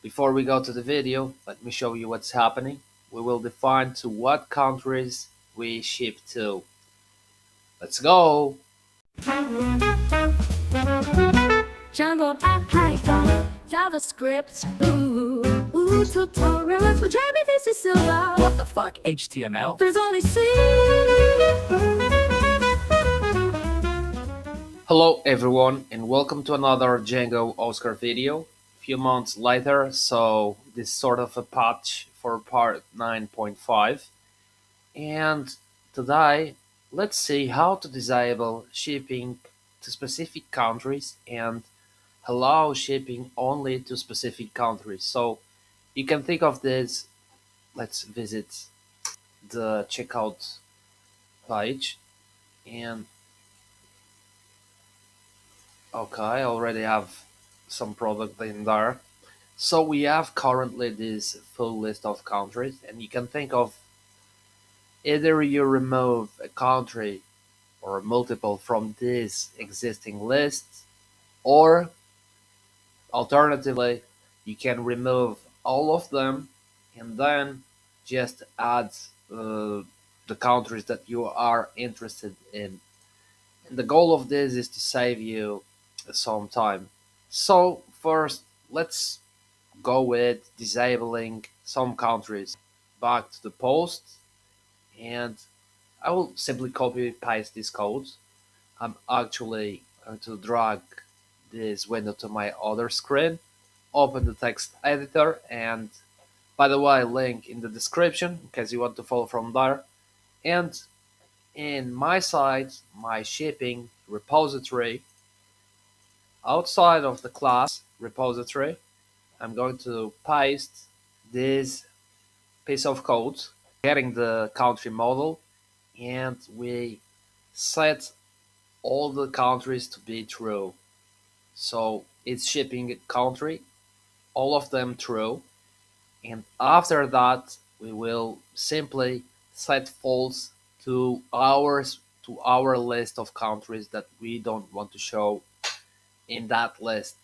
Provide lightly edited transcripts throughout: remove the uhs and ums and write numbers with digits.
Before we go to the video, let me show you what's happening. We will define to what countries we ship to. Let's go! Django, Python, JavaScript, tutorials for Jamie, this is Silver. What the fuck, HTML? There's only C. Hello everyone and welcome to another Django Oscar video. A few months later, so this is sort of a patch for part 9.5. And today, let's see how to disable shipping to specific countries and allow shipping only to specific countries. So you can think of this. Let's visit the checkout page and okay, I already have some product in there. So we have currently this full list of countries, and you can think of either you remove a country or multiple from this existing list, or alternatively, you can remove all of them and then just add the countries that you are interested in. And the goal of this is to save you some time. So first, let's go with disabling some countries. Back to the post, and I will simply copy paste this code. I'm actually going to drag this window to my other screen, open the text editor, and by the way, link in the description in case you want to follow from there. And in my site, my shipping repository, outside of the class repository, I'm going to paste this piece of code, getting the country model, and we set all the countries to be true. So it's shipping country, all of them true, and after that we will simply set false to our list of countries that we don't want to show in that list.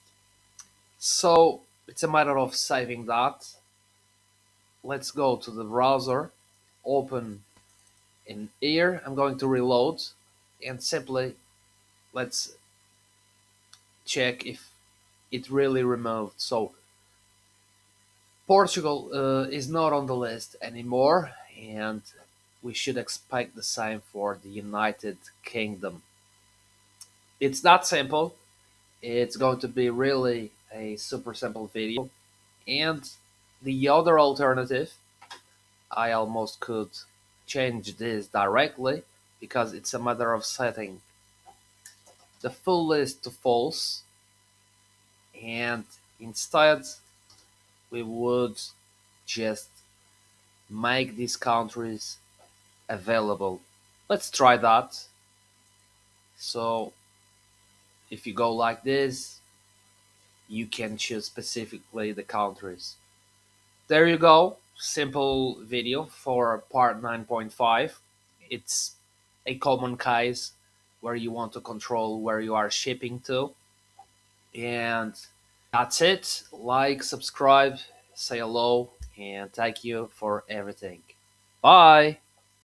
So it's a matter of saving that. Let's go to the browser, open in here. I'm going to reload and simply let's check if it really removed. So Portugal is not on the list anymore, and we should expect the same for the United Kingdom. It's that simple. It's going to be really a super simple video. And the other alternative, I almost could change this directly because it's a matter of setting the full list to false, and instead we would just make these countries available. Let's try that. So if you go like this, you can choose specifically the countries. There you go. Simple video for part 9.5. It's a common case where you want to control where you are shipping to. And that's it. Like, subscribe, say hello, and thank you for everything. Bye.